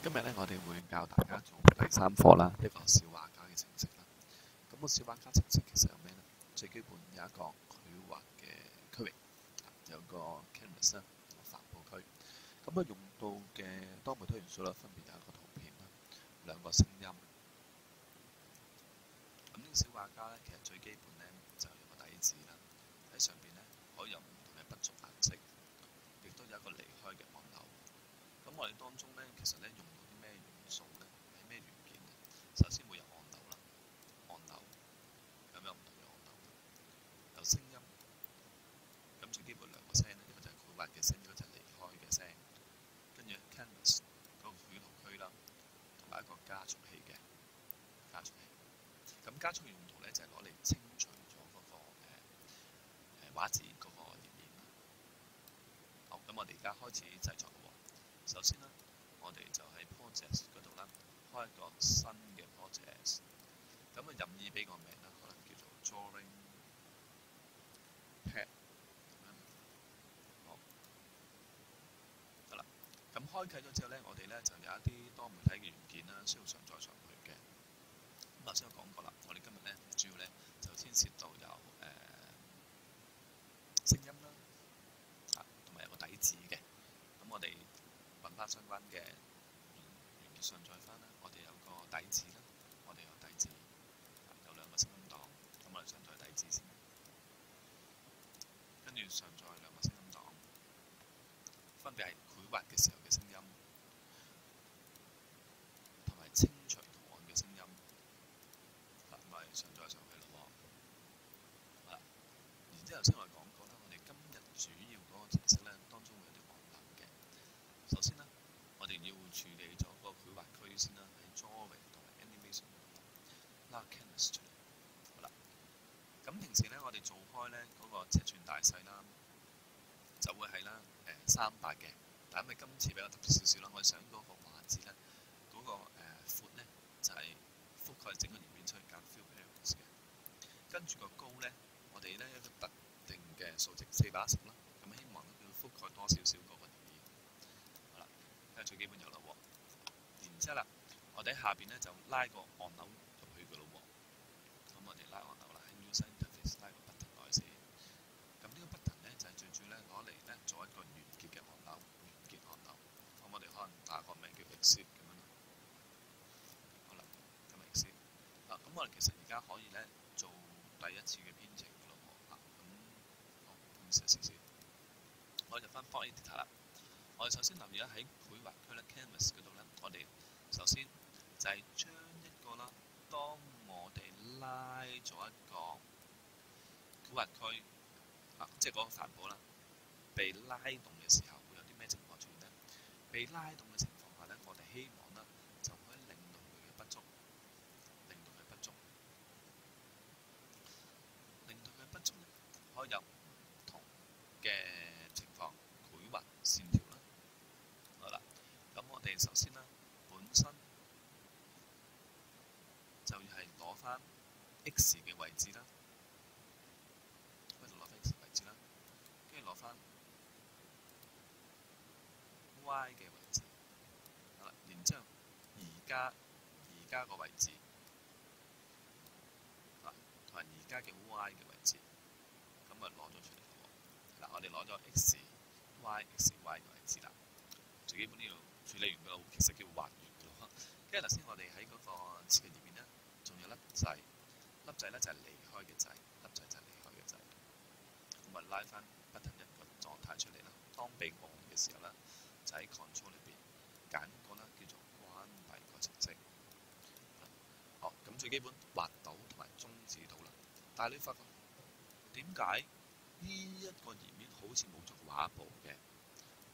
今日咧，我哋會教大家做第3課啦，一個小畫家嘅程式啦。咁個小畫家程式其實有咩呢？最基本有一個佢畫嘅區域，有個 canvas 啦，帆布區。咁啊，用到嘅多媒體元素啦，分別有一個圖片啦，兩個聲音。咁呢個小畫家咧，其實最基本咧就有個底子啦，喺上邊咧可以有唔同嘅筆觸顏色，亦都有一個離開嘅按鈕。咁我哋當中咧，其實咧用到啲咩元素咧？係咩元件咧？首先會有按鈕啦，按鈕咁有唔同嘅按鈕，有聲音。咁最基本兩個聲咧，一個就係繪畫嘅聲，一個就係離開嘅聲。跟住 canvas 嗰個繪圖區啦，同埋一個加速器嘅加速器。咁加速器用途咧就係攞嚟清除咗嗰個畫紙嗰個頁面啦。好，咁我哋而家開始製作咯喎。首先啦，我哋就喺 project 嗰度啦，開一個新嘅 project。咁啊，任意俾個名啦，可能叫做 drawing pad 咁樣。好，得啦。咁開啟咗之後咧，我哋咧就有一啲多媒體嘅元件啦，需要上載上去嘅。咁頭先我講過啦，我哋今日咧主要咧就牽涉到有聲音啦，同埋有個底子嘅。咁我哋揾翻相關嘅元件上載翻啦。我哋有個底子啦，我哋有底子，有兩個聲音檔。咁我哋上載底子先，跟住上載兩個聲音檔，分別係繪畫嘅時候嘅聲音，同埋清除圖案嘅聲音。咁我哋上載上去咯喎。然之後先我哋講過啦，我哋今日主要嗰個程式咧，當中會有啲按鈕嘅。首先咧，我哋要處理咗個繪畫區先啦，喺 drawing 同埋 animation 拉 canvas 出嚟。好啦，咁平時咧我哋做開咧嗰個尺寸大細啦，就會係啦300嘅。但因為今次比較特別少少啦，我哋想嗰個畫質咧，嗰個闊咧就係覆蓋整個頁面出去加 fill areas 嘅。跟住個高咧，我哋咧一個特定嘅數值410啦。咁希望咧要覆蓋多少少嗰個頁面。好啦，睇下最基本有啦喎。然之後啦，我哋喺下邊咧就拉個按鈕入去嘅咯喎。咁我哋拉按鈕啦，喺 user interface 拉個 button 落去先。咁呢個 button 咧就係最主要咧攞嚟咧做一個完結嘅按鈕，完結按鈕。咁我哋可能打個名叫 exit 咁樣啦。好啦，咁 exit。咁我哋其實而家可以咧做第一次嘅編程嘅咯喎。咁好，咁試一試先。我哋入翻 Font Editor 啦。我哋首先留意啦，喺繪畫區咧 Canvas 嗰度咧，我哋首先就係將一個啦，當我哋拉咗一個繪畫區即係嗰個帆布啦，被拉動嘅時候，會有啲咩情況出現呢？被拉動嘅情況下咧，我哋希望啦，就可以令到佢嘅筆觸，令到佢筆觸咧可以有唔同嘅情況，繪畫線條啦。好啦，咁我哋首先啦，本身就要係攞翻 X 嘅位置啦，跟住攞翻 X 位置啦，跟住攞翻 Y 嘅位置。好啦，然之後而家個位置，同埋而家嘅 Y 嘅位置，咁啊攞咗出嚟咯喎。嗱，我哋攞咗 X Y 嘅位置啦。最基本呢度處理完嘅，其實叫還原嘅咯。跟住頭先我哋喺嗰個設計頁面咧，仲有粒掣，粒掣咧就係離開嘅掣，粒掣就係離開嘅掣。咁啊拉翻 button 一個狀態出嚟啦。當被按嘅時候咧，就喺 control 裏邊揀個啦，叫做關閉個程式。好，咁最基本畫到同埋終止到啦。但係你發覺點解呢一個頁面好似冇咗畫布嘅？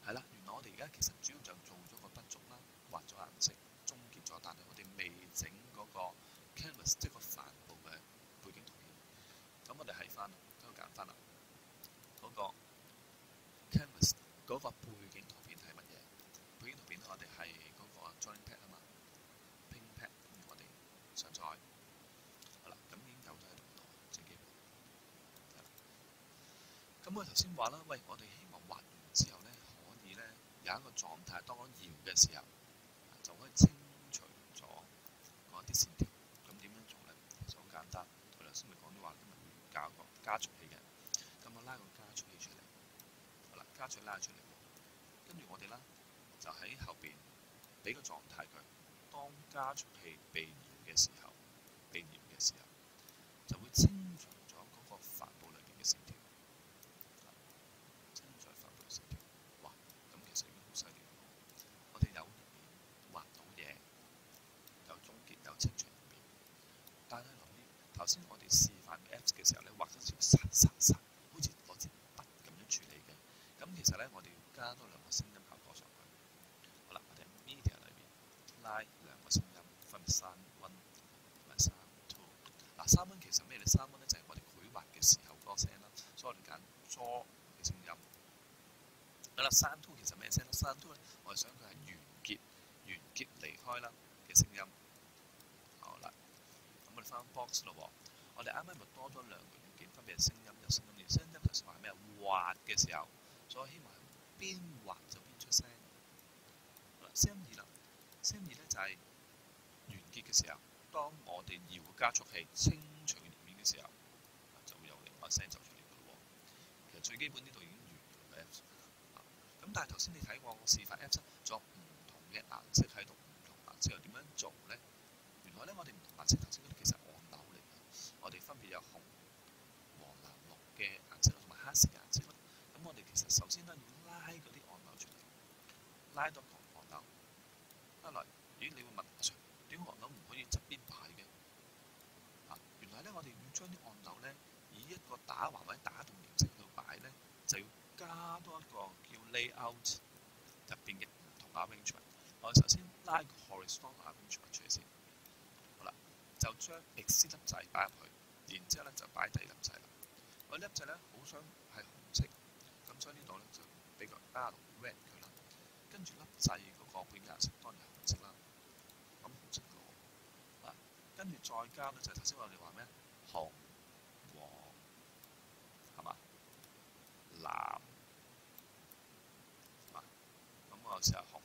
係啦，原來我哋而家其實主要就做咗個筆觸啦，畫咗顏色，終結咗，但係我哋未整嗰個 canvas， 即係個帆布嘅背景圖片。咁我哋喺翻，都揀翻啦，嗰個 canvas 嗰個背景圖片係乜嘢？背景圖片我哋係嗰個 drawing pad 啊嘛 ，pink pad， 我哋上載。好啦，咁已經有咗喺度咯，最基本。咁我頭先話啦，喂，我哋希望畫完之後咧，可以咧有一個狀態，當我搖嘅時候，就可以清除咗嗰一啲線條。咁點樣做咧？其實好簡單。我頭先咪講咗話，今日會教個加速器嘅。咁我拉個加速器出嚟，好啦，加速器拉出嚟，跟住我哋啦就喺後邊俾個狀態佢。當加速器被搖嘅時候，就會清除咗嗰個帆布裏邊嘅線條。清除帆布線條，哇！咁其實已經好犀利喎。我哋有畫到嘢，有總結，有清除面。但係留意頭先我哋示範 Apps 嘅時候咧，畫咗條沙，好似攞支筆咁樣處理嘅。咁其實咧，我哋要加多兩個聲音效果上去。好啦，我哋 Media 裏邊拉兩個聲音，分別3 1同埋3 2。嗱，3 1其實咩咧？3 1咧就係我哋繪畫嘅時候嗰個聲啦，所以我哋揀 draw 嘅聲音。好啦，3 2其實咩聲咧？3 2咧，我哋想佢係完結離開啦嘅聲音。好啦，咁我哋翻 box 咯喎。我哋啱啱咪多咗兩個元件，分別係聲音有聲音。聲音頭先話係咩？畫嘅時候，所以希望係邊畫就邊出聲。好啦，聲音2啦，聲音2咧就係完結嘅時候，當我哋搖加速器清除頁面嘅時候，就會有另外聲就出嚟嘅咯喎。其實最基本呢度已經完咗嘅 Apps。咁但係頭先你睇過我示範 Apps，仲有唔同嘅顏色喺度，唔同顏色又點樣做咧？原來咧我哋唔同顏色頭先嗰啲其實按鈕嚟嘅，我哋分別有紅、黃、藍、綠嘅顏色同埋黑色嘅顏色啦。咁我哋其實首先咧要拉嗰啲按鈕出嚟，拉到個按鈕，拉來，咦？你會問阿 Sir，點解按鈕唔可以側邊擺嘅？原來咧我哋要將啲按鈕咧以一個打橫或者打戙形式去擺咧，就要加多一個叫 layout 入邊嘅唔同 arrangement。我哋首先拉個 horizontal arrangement 出嚟先，好啦，就將 X 粒掣擺入去，然之後咧就擺第二粒掣啦。我呢粒掣咧好想係紅色，咁所以呢度咧就俾個 R red 佢啦。跟住粒掣嗰個背景顏色當然係紅色啦，咁紅色咯。跟住再加咧就係頭先我哋話咩？紅、黃，係嘛？藍，咁我試下紅黃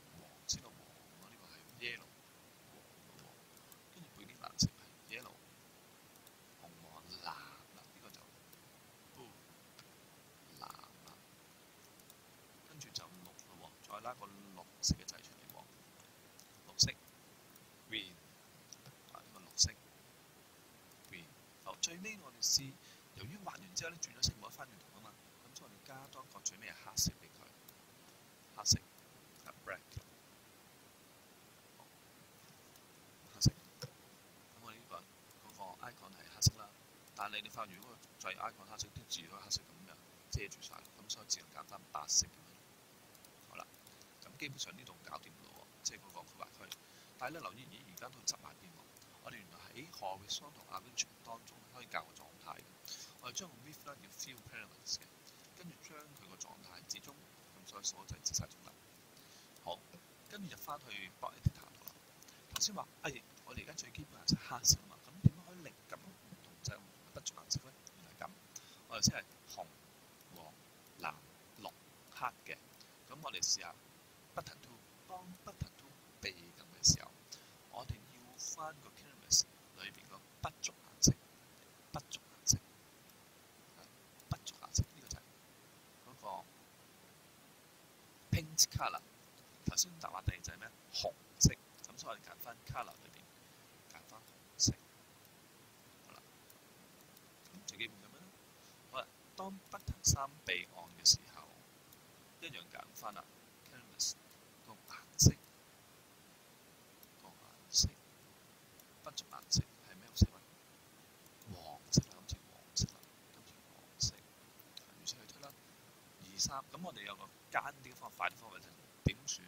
先到黃咯，呢個係 yellow 黃咯，跟住背景顏色係 yellow 紅黃藍啦，呢個就藍啦，跟住就綠咯喎，再拉個綠色嘅掣出嚟喎，綠色 green 呢個綠色 green。好，最尾我哋試，由於畫完之後咧轉咗色冇得翻轉頭啊嘛，咁所以我哋加多一個最尾係黑色俾佢，黑色。black， 黑色。咁我呢個嗰個 icon 係黑色啦，但係你發現如果個掣 icon 黑色，啲字都係黑色咁樣遮住晒，咁所以只能揀翻白色咁樣。好啦，咁基本上呢度搞掂咯喎，即係嗰個繪畫區。但係咧留意，而家都執埋邊喎？我哋原來喺 horizontal arrangement 當中可以校個狀態嘅。我哋將個 width 咧要 fill parameters 嘅，跟住將佢個狀態至中，咁所以所有掣截晒中啦。好，跟住入翻去 Block Editor 度啦。頭先話，我哋而家最基本顏色黑色啊嘛，咁點樣可以令咁唔同就唔同不足顏色咧？原來係咁，我哋先係紅、黃、藍、綠、黑嘅。咁我哋試下 Button Tool， 當 Button Tool 被撳嘅時候，我哋要翻個 Canvas 裏邊個不足顏色，不足顏色，不足顏色呢個就係嗰個 Paint Color。頭先答話第二就係咩？紅色，咁所以我哋揀翻 colour 裏邊，揀翻紅色。好啦，咁最基本咁樣啦。好啦，當 button 3被按嘅時候，一樣揀翻啦 canvas 個顏色，不足顏色係咩色啊？黃色啦，今次黃色啦，今次黃色。如此類推啦。2、3，咁我哋有個簡啲嘅方法，快啲方法就係點選。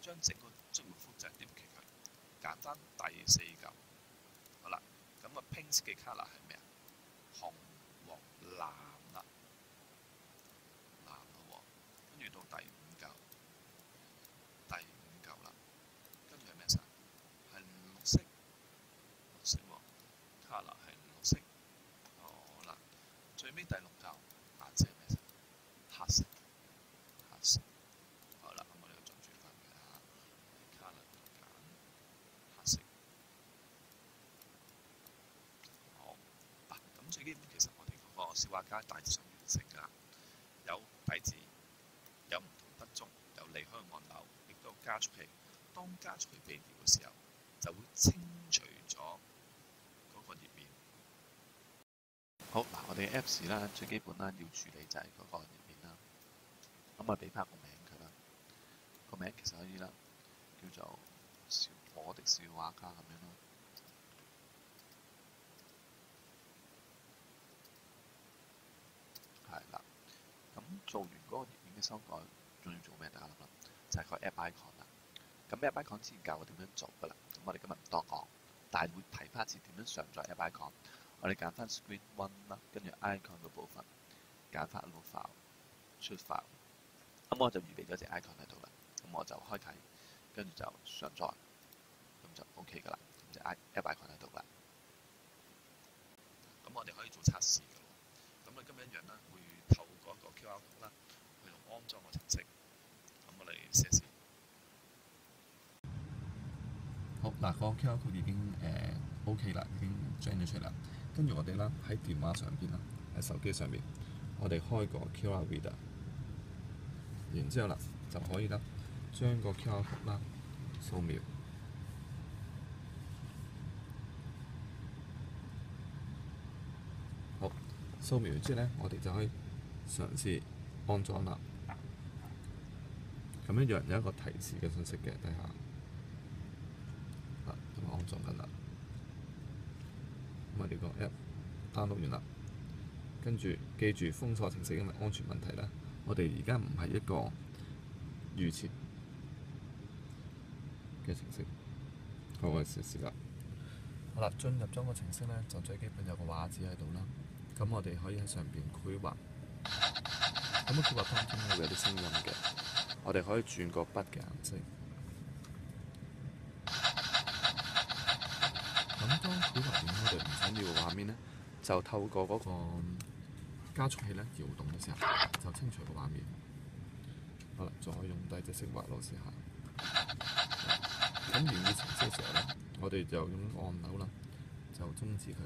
將整個積木複製點擊佢，揀翻第4嚿。好啦，咁個 paint 嘅 colour 係咩啊？紅、黃、藍啦，藍咯喎。跟住到第5嚿，啦。跟住係咩色？係綠色，綠色喎。colour 係綠色。好啦，最尾第6嚿顏色係咩色？黑色，黑色。好啦，咁我哋就轉翻佢。小畫家大致上完成㗎啦。有底子，有唔同筆觸，有離開按鈕，亦都有加速器。當加速器被調嘅時候，就會清除咗嗰個頁面。好嗱，我哋嘅 Apps 啦，最基本啦，要處理就係嗰個頁面啦。咁我俾翻個名佢啦，個名其實可以啦，叫做我的小畫家咁樣咯。係啦，咁做完嗰個頁面嘅修改，仲要做咩？大家諗諗，就係個 App Icon 啦。咁 App Icon 之前教我點樣做㗎啦，咁我哋今日唔多講，但係會睇翻一次點樣上載 App Icon。我哋揀翻 Screen One 啦，跟住 Icon 嗰部分揀翻 Load File 出 File。咁我就預備咗隻 Icon 喺度啦，咁我就開啟，跟住就上載，咁就 OK 㗎啦，咁隻 App Icon 喺度啦。咁我哋可以做測試㗎喎。咁我今日一樣啦，會透過一個 QR code 啦，去到安裝個程式。咁我哋試一試。好嗱，個 QR code 已經OK 啦，已經將咗出嚟啦。跟住我哋啦喺電話上邊啦，喺手機上面，我哋開個 QR Reader， 然之後啦就可以啦，將個 QR code 啦掃描。好，掃描完之後咧，我哋就可以嘗試安裝啦。咁一樣有一個提示嘅信息嘅底下。咁安裝緊啦，咁我哋個 app download 完啦，跟住記住封鎖程式，因為安全問題啦。我哋而家唔係一個預設嘅程式，好，我哋試試啦。好啦，進入咗個程式咧，就最基本有個畫紙喺度啦。咁我哋可以喺上邊繪畫，咁繪畫當中會有啲聲音嘅，我哋可以轉個筆嘅顏色。咁當繪畫完我哋唔想要嘅畫面咧，就透過嗰個加速器咧搖動嘅時候，就清除個畫面。好啦，再用低隻色畫落試下。咁完結程式嘅時候咧，我哋就用按鈕啦，就終止佢。